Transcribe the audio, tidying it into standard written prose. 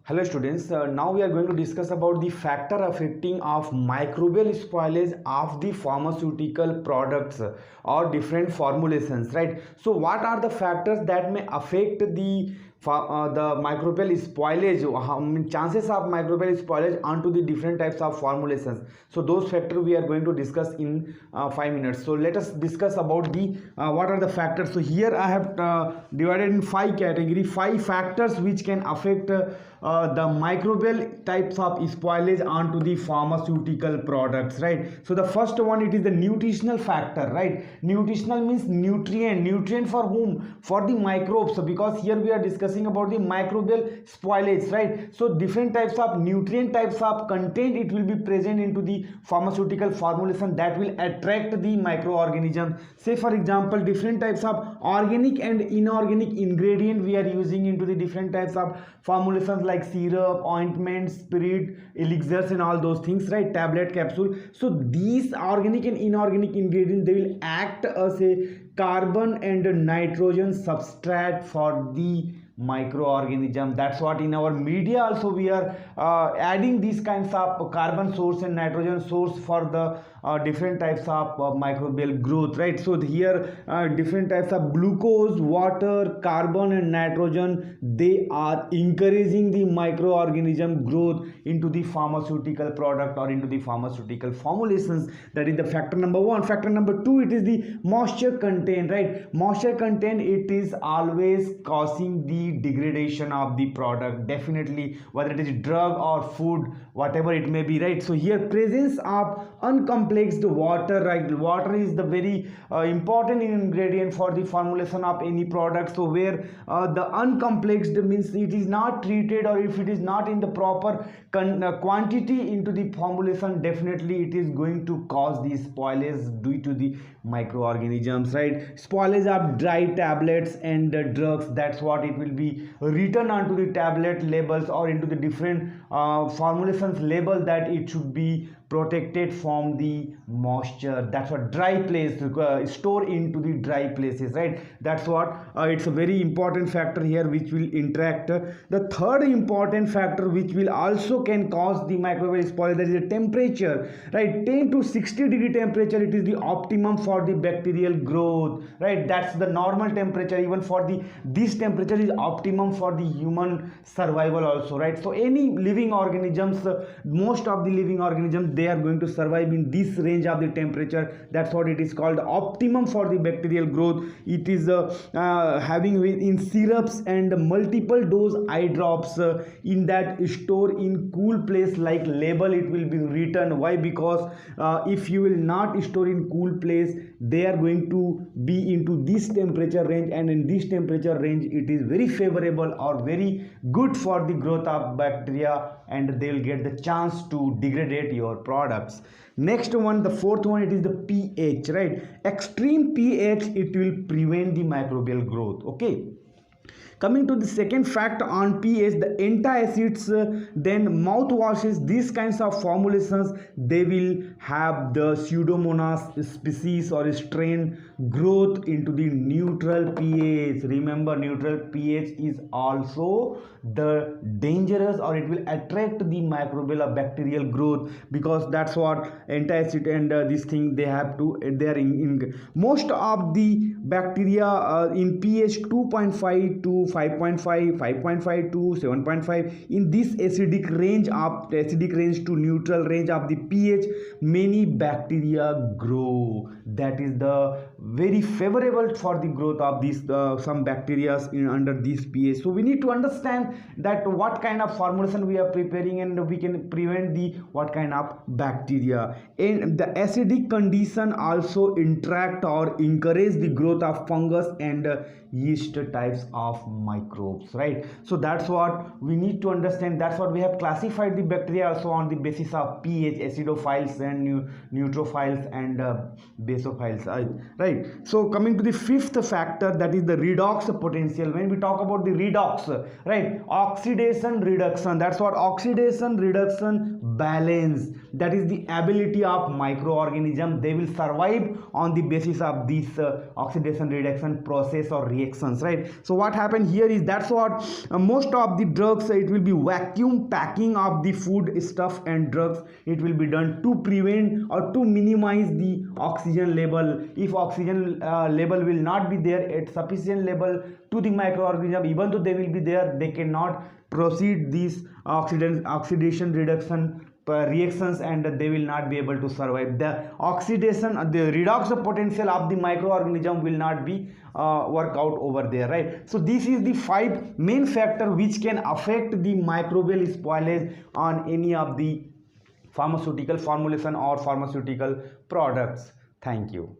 Hello students, now we are going to discuss about the factor affecting of microbial spoilage of the pharmaceutical products or different formulations, right? So what are the factors that may affect the microbial spoilage, chances of microbial spoilage onto the different types of formulations? So those factors we are going to discuss in 5 minutes. So let us discuss about the what are the factors. So here I have divided in 5 categories, 5 factors which can affect the microbial types of spoilage onto the pharmaceutical products, right? So the first one, it is the nutritional factor, right? Nutritional means nutrient for whom? For the microbes, because here we are discussing about the microbial spoilage, right? So different types of nutrient types of content it will be present into the pharmaceutical formulation that will attract the microorganisms. Say for example, different types of organic and inorganic ingredient we are using into the different types of formulations like syrup, ointment, spirit, elixirs and all those things, right? Tablet, capsule. So these organic and inorganic ingredients, they will act as a carbon and nitrogen substrate for the microorganism. That's what in our media also we are adding these kinds of carbon source and nitrogen source for the different types of microbial growth, right? So here different types of glucose, water, carbon and nitrogen, they are encouraging the microorganism growth into the pharmaceutical product or into the pharmaceutical formulations. That is the factor number 1. Factor number 2, it is the moisture content, right? Moisture content, it is always causing the degradation of the product, definitely, whether it is drug or food, whatever it may be, right? So here presence of uncomplexed water, right? Water is the very important ingredient for the formulation of any product. So where the uncomplexed means it is not treated, or if it is not in the proper quantity into the formulation, definitely it is going to cause the spoilage due to the microorganisms, right? Spoilage of dry tablets and drugs, that's what it will be written onto the tablet labels or into the different formulations label, that it should be protected from the moisture. That's what dry place, store into the dry places, right? That's what it's a very important factor here which will interact. The third important factor which will also can cause the microbial spoilage, that is the temperature, right? 10 to 60 degree temperature, it is the optimum for the bacterial growth, right? That's the normal temperature. Even for the this temperature is optimum for the human survival also, right? So any living organisms, most of the living organisms, they are going to survive in this range of the temperature. That's what it is called optimum for the bacterial growth. It is having in syrups and multiple dose eye drops in that store in cool place like label it will be written. Why? Because if you will not store in cool place, they are going to be into this temperature range, and in this temperature range it is very favorable or very good for the growth of bacteria, and they will get the chance to degrade your products. Next one, the fourth one, it is the pH, right? Extreme pH, it will prevent the microbial growth. Okay, coming to the second fact on pH, the antacids, then mouthwashes, these kinds of formulations, they will have the pseudomonas species or strain growth into the neutral pH. Remember, neutral pH is also the dangerous, or it will attract the microbial or bacterial growth, because that's what antacid and this thing they have to, they are in most of the bacteria in pH 2.5 to 5.5, 5.5 to 7.5, in this acidic range to neutral range of the pH, many bacteria grow. That is the very favorable for the growth of these some bacteria in under this pH. So we need to understand that what kind of formulation we are preparing, and we can prevent the what kind of bacteria. And the acidic condition also interact or encourage the growth of fungus and yeast types of microbes, right? So that's what we need to understand. That's what we have classified the bacteria also on the basis of pH, acidophiles and neutrophiles and basophiles, right? So coming to the fifth factor, that is the redox potential. When we talk about the redox, right, oxidation reduction, that's what oxidation reduction balance, that is the ability of microorganism, they will survive on the basis of this oxidation reduction process or reactions, right? So what happened here is, that's what most of the drugs, it will be vacuum packing of the food stuff and drugs. It will be done to prevent or to minimize the oxygen level. If oxygen level will not be there at sufficient level to the microorganism, even though they will be there, they cannot proceed these oxidation reduction reactions, and they will not be able to survive. The oxidation, the redox potential of the microorganism will not be work out over there, right? So this is the 5 main factor which can affect the microbial spoilage on any of the pharmaceutical formulation or pharmaceutical products. Thank you.